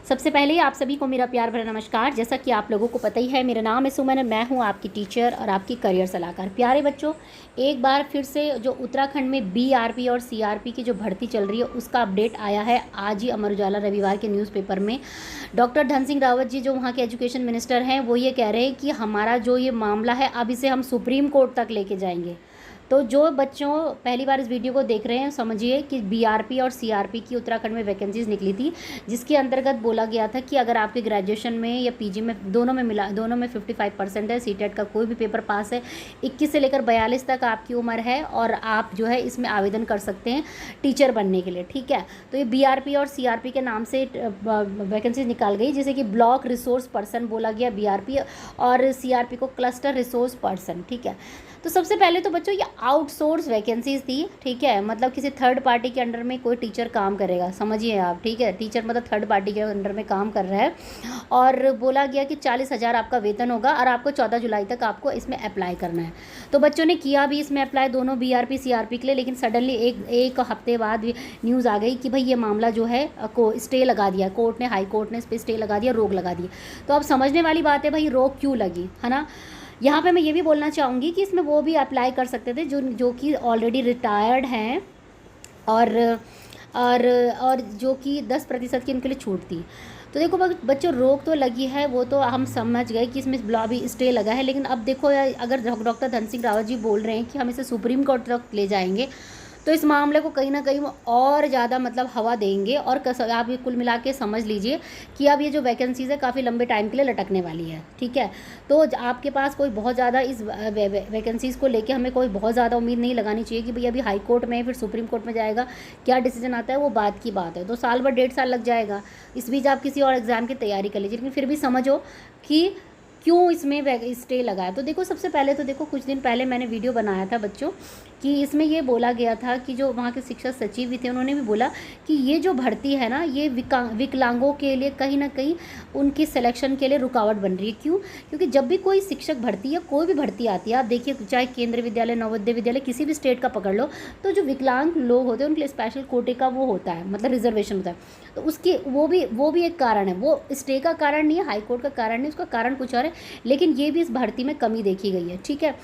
सबसे पहले आप सभी को मेरा प्यार भरा नमस्कार। जैसा कि आप लोगों को पता ही है, मेरा नाम है सुमन और मैं हूं आपकी टीचर और आपकी करियर सलाहकार। प्यारे बच्चों, एक बार फिर से जो उत्तराखंड में बीआरपी और सीआरपी की जो भर्ती चल रही है उसका अपडेट आया है आज ही अमर उजाला रविवार के न्यूज़पेपर में। डॉक्टर धन सिंह रावत जी जो वहाँ के एजुकेशन मिनिस्टर हैं वो ये कह रहे हैं कि हमारा जो ये मामला है अब इसे हम सुप्रीम कोर्ट तक लेके जाएंगे। तो जो बच्चों पहली बार इस वीडियो को देख रहे हैं, समझिए कि बीआरपी और सीआरपी की उत्तराखंड में वैकेंसीज निकली थी, जिसके अंतर्गत बोला गया था कि अगर आपके ग्रेजुएशन में या पीजी में दोनों में 55% है, सीटेट का कोई भी पेपर पास है, 21 से लेकर 42 तक आपकी उम्र है और आप जो है इसमें आवेदन कर सकते हैं टीचर बनने के लिए। ठीक है, तो ये बीआरपी और सीआरपी के नाम से वैकेंसीज निकाल गई, जैसे कि ब्लॉक रिसोर्स पर्सन बोला गया बीआरपी और सीआरपी को क्लस्टर रिसोर्स पर्सन। ठीक है, तो सबसे पहले तो बच्चों ये आउटसोर्स वैकेंसीज थी। ठीक है, मतलब किसी थर्ड पार्टी के अंडर में कोई टीचर काम करेगा, समझिए आप। ठीक है, टीचर मतलब थर्ड पार्टी के अंडर में काम कर रहा है और बोला गया कि 40,000 आपका वेतन होगा और आपको 14 जुलाई तक आपको इसमें अप्लाई करना है। तो बच्चों ने किया भी इसमें अप्लाई, दोनों बीआरपी सीआरपी के लिए, लेकिन सडनली एक हफ्ते बाद न्यूज़ आ गई कि भाई ये मामला जो है को स्टे लगा दिया कोर्ट ने, हाई कोर्ट ने इस पर स्टे लगा दिया, रोक लगा दी। तो अब समझने वाली बात है भाई रोक क्यों लगी, है ना। यहाँ पे मैं ये भी बोलना चाहूँगी कि इसमें वो भी अप्लाई कर सकते थे जो कि ऑलरेडी रिटायर्ड हैं और और जो कि 10% की उनके लिए छूट थी। तो देखो बच्चों, रोक तो लगी है, वो तो हम समझ गए कि इसमें भी स्टे लगा है, लेकिन अब देखो अगर डॉक्टर धन सिंह रावत जी बोल रहे हैं कि हम इसे सुप्रीम कोर्ट तक ले जाएंगे, तो इस मामले को कहीं ना कहीं और ज़्यादा मतलब हवा देंगे और आप ये कुल मिला के समझ लीजिए कि अब ये जो वैकेंसीज़ है काफ़ी लंबे टाइम के लिए लटकने वाली है। ठीक है, तो आपके पास कोई बहुत ज़्यादा इस वैकेंसीज़ को लेके हमें कोई बहुत ज़्यादा उम्मीद नहीं लगानी चाहिए कि भाई अभी हाई कोर्ट में फिर सुप्रीम कोर्ट में जाएगा, क्या डिसीजन आता है वो बात की बात है। तो साल भर 1.5 साल लग जाएगा, इस बीच आप किसी और एग्ज़ाम की तैयारी कर लीजिए, लेकिन फिर भी समझो कि क्यों इसमें स्टे लगाया। तो देखो सबसे पहले तो देखो, कुछ दिन पहले मैंने वीडियो बनाया था बच्चों कि इसमें ये बोला गया था कि जो वहाँ के शिक्षा सचिव भी थे उन्होंने भी बोला कि ये जो भर्ती है ना, ये विकलांगों के लिए कहीं ना कहीं उनकी सिलेक्शन के लिए रुकावट बन रही है। क्यों? क्योंकि जब भी कोई शिक्षक भर्ती या कोई भी भर्ती आती है, आप देखिए चाहे केंद्रीय विद्यालय, नवोदय विद्यालय, किसी भी स्टेट का पकड़ लो, तो जो विकलांग लोग होते हैं उनके लिए स्पेशल कोटे का वो होता है, मतलब रिजर्वेशन होता है। तो उसकी वो भी एक कारण है, वो स्टे का कारण नहीं है, हाई कोर्ट का कारण नहीं, उसका कारण कुछ और है, लेकिन ये भी इस भर्ती में कमी देखी गई है। ठीक है,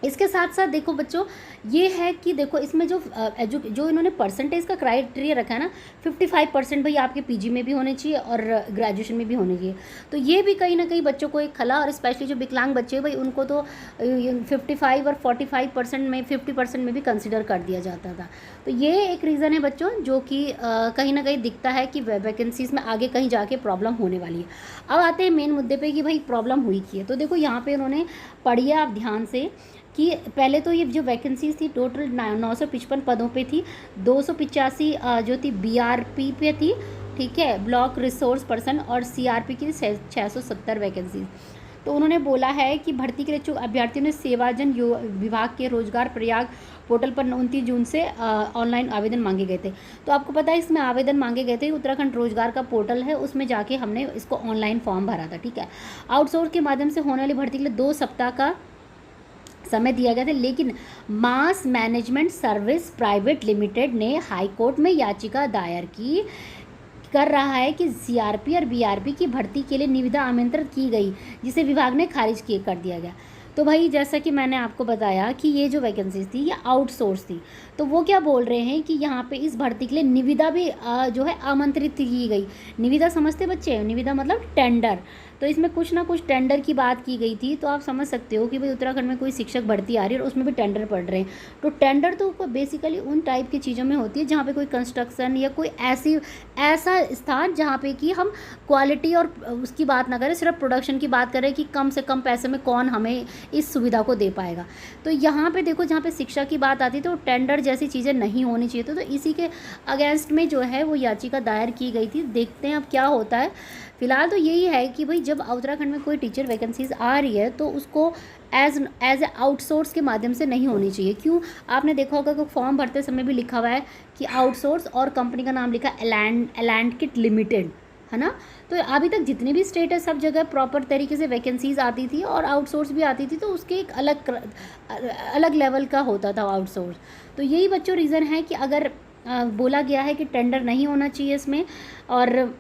इसके साथ साथ देखो बच्चों, ये है कि देखो इसमें जो इन्होंने परसेंटेज का क्राइटेरिया रखा है ना, 55% भाई आपके पीजी में भी होने चाहिए और ग्रेजुएशन में भी होने चाहिए। तो ये भी कहीं ना कहीं बच्चों को एक खला, और स्पेशली जो विकलांग बच्चे हैं भाई उनको तो 55 और 45% में 50% में भी कंसिडर कर दिया जाता था। तो ये एक रीज़न है बच्चों जो कि कहीं ना कहीं दिखता है कि वैकेंसीज़ में आगे कहीं जाके प्रॉब्लम होने वाली है। अब आते हैं मेन मुद्दे पे कि भाई प्रॉब्लम हुई की है। तो देखो यहाँ पे उन्होंने पढ़िए आप ध्यान से कि पहले तो ये जो वैकेंसीज थी टोटल 955 पदों पे थी, 285 जो थी बीआरपी पे थी। ठीक है, ब्लॉक रिसोर्स पर्सन, और सीआरपी की 670 वैकेंसीज। तो उन्होंने बोला है कि भर्ती के लिए इच्छुक अभ्यर्थियों ने सेवाजन विभाग के रोजगार प्रयाग पोर्टल पर 29 जून से ऑनलाइन आवेदन मांगे गए थे। तो आपको पता है इसमें आवेदन मांगे गए थे, उत्तराखंड रोजगार का पोर्टल है, उसमें जाके हमने इसको ऑनलाइन फॉर्म भरा था। ठीक है, आउटसोर्स के माध्यम से होने वाली भर्ती के लिए 2 सप्ताह का समय दिया गया था, लेकिन मास मैनेजमेंट सर्विस प्राइवेट लिमिटेड ने हाई कोर्ट में याचिका दायर कर रहा है कि सीआरपी और बीआरपी की भर्ती के लिए निविदा आमंत्रित की गई, जिसे विभाग ने खारिज कर दिया गया। तो भाई जैसा कि मैंने आपको बताया कि ये जो वैकेंसीज थी ये आउटसोर्स थी, तो वो क्या बोल रहे हैं कि यहाँ पे इस भर्ती के लिए निविदा भी जो है आमंत्रित की गई। निविदा समझते बच्चे? निविदा मतलब टेंडर। तो इसमें कुछ ना कुछ टेंडर की बात की गई थी। तो आप समझ सकते हो कि भाई उत्तराखंड में कोई शिक्षक भर्ती आ रही है और उसमें भी टेंडर पड़ रहे हैं। तो टेंडर तो बेसिकली उन टाइप की चीज़ों में होती है जहाँ पे कोई कंस्ट्रक्शन या कोई ऐसा स्थान जहाँ पे कि हम क्वालिटी और उसकी बात ना करें, सिर्फ प्रोडक्शन की बात करें कि कम से कम पैसे में कौन हमें इस सुविधा को दे पाएगा। तो यहाँ पे देखो, जहाँ पे शिक्षा की बात आती है तो टेंडर जैसी चीज़ें नहीं होनी चाहिए। तो इसी के अगेंस्ट में जो है वो याचिका दायर की गई थी। देखते हैं अब क्या होता है। फिलहाल तो यही है कि भाई जब उत्तराखंड में कोई टीचर वैकेंसीज आ रही है तो उसको एज ए आउटसोर्स के माध्यम से नहीं होनी चाहिए। क्यों? आपने देखा होगा कि फॉर्म भरते समय भी लिखा हुआ है कि आउटसोर्स, और कंपनी का नाम लिखा एलैंड किट लिमिटेड, है ना। तो अभी तक जितनी भी स्टेट है सब जगह प्रॉपर तरीके से वैकेंसीज आती थी और आउटसोर्स भी आती थी, तो उसके एक अलग लेवल का होता था आउटसोर्स। तो यही बच्चों रीज़न है कि अगर बोला गया है कि टेंडर नहीं होना चाहिए इसमें, और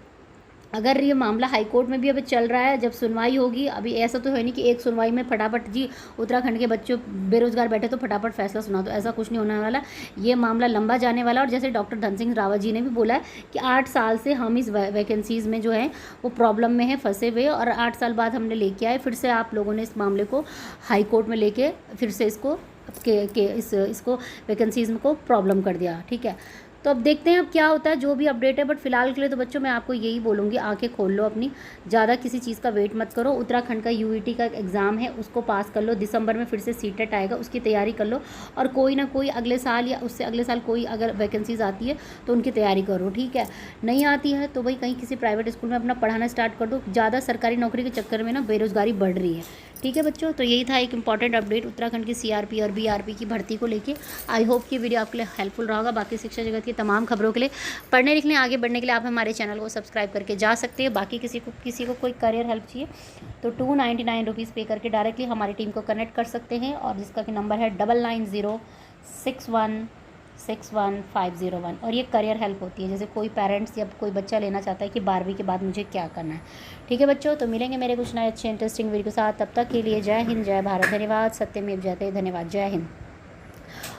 अगर ये मामला हाई कोर्ट में भी अभी चल रहा है, जब सुनवाई होगी, अभी ऐसा तो है नहीं कि एक सुनवाई में फटाफट जी उत्तराखंड के बच्चों बेरोजगार बैठे तो फटाफट फैसला सुना, तो ऐसा कुछ नहीं होने वाला। ये मामला लंबा जाने वाला। और जैसे डॉक्टर धन सिंह रावत जी ने भी बोला है कि 8 साल से हम इस वैकेंसीज़ में जो है वो प्रॉब्लम में है फंसे हुए, और 8 साल बाद हमने लेके आए, फिर से आप लोगों ने इस मामले को हाई कोर्ट में लेके फिर से इसको इसको वैकेंसीज़ को प्रॉब्लम कर दिया। ठीक है, तो अब देखते हैं अब क्या होता है, जो भी अपडेट है। बट फिलहाल के लिए तो बच्चों मैं आपको यही बोलूँगी, आंखें खोल लो अपनी, ज़्यादा किसी चीज़ का वेट मत करो। उत्तराखंड का यूईटी का एग्ज़ाम है, उसको पास कर लो। दिसंबर में फिर से सीटेट आएगा, उसकी तैयारी कर लो। और कोई ना कोई अगले साल या उससे अगले साल कोई अगर वैकेंसीज आती है तो उनकी तैयारी करो। ठीक है, नहीं आती है तो भाई कहीं किसी प्राइवेट स्कूल में अपना पढ़ाना स्टार्ट कर दो। ज़्यादा सरकारी नौकरी के चक्कर में ना बेरोज़गारी बढ़ रही है। ठीक है बच्चों, तो यही था एक इंपॉर्टेंट अपडेट उत्तराखंड की सीआरपी और बीआरपी की भर्ती को लेके। आई होप कि वीडियो आपके लिए हेल्पफुल रहा होगा। बाकी शिक्षा जगत की तमाम खबरों के लिए, पढ़ने लिखने आगे बढ़ने के लिए आप हमारे चैनल को सब्सक्राइब करके जा सकते हैं। बाकी किसी को कोई करियर हेल्प चाहिए तो 299 रुपीज़ पे करके डायरेक्टली हमारी टीम को कनेक्ट कर सकते हैं, और जिसका कि नंबर है 9906161501। और ये करियर हेल्प होती है, जैसे कोई पेरेंट्स या कोई बच्चा लेना चाहता है कि 12वीं के बाद मुझे क्या करना है। ठीक है बच्चों, तो मिलेंगे मेरे कुछ नए अच्छे इंटरेस्टिंग वीडियो के साथ। तब तक के लिए जय हिंद, जय भारत, धन्यवाद। सत्यमेव जयते, धन्यवाद, जय हिंद।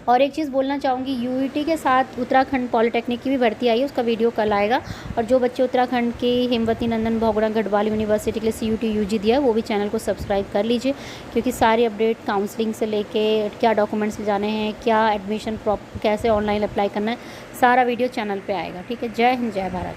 और एक चीज़ बोलना चाहूँगी, यूईटी के साथ उत्तराखंड पॉलिटेक्निक की भी भर्ती आई है, उसका वीडियो कल आएगा। और जो बच्चे उत्तराखंड के हेमवती नंदन बहुगुणा गढ़वाल यूनिवर्सिटी के लिए CUT UG दिया है, वो भी चैनल को सब्सक्राइब कर लीजिए, क्योंकि सारी अपडेट काउंसलिंग से लेके क्या डॉक्यूमेंट्स ले जाने हैं, क्या एडमिशन कैसे ऑनलाइन अप्लाई करना है, सारा वीडियो चैनल पर आएगा। ठीक है, जय हिंद, जय भारत।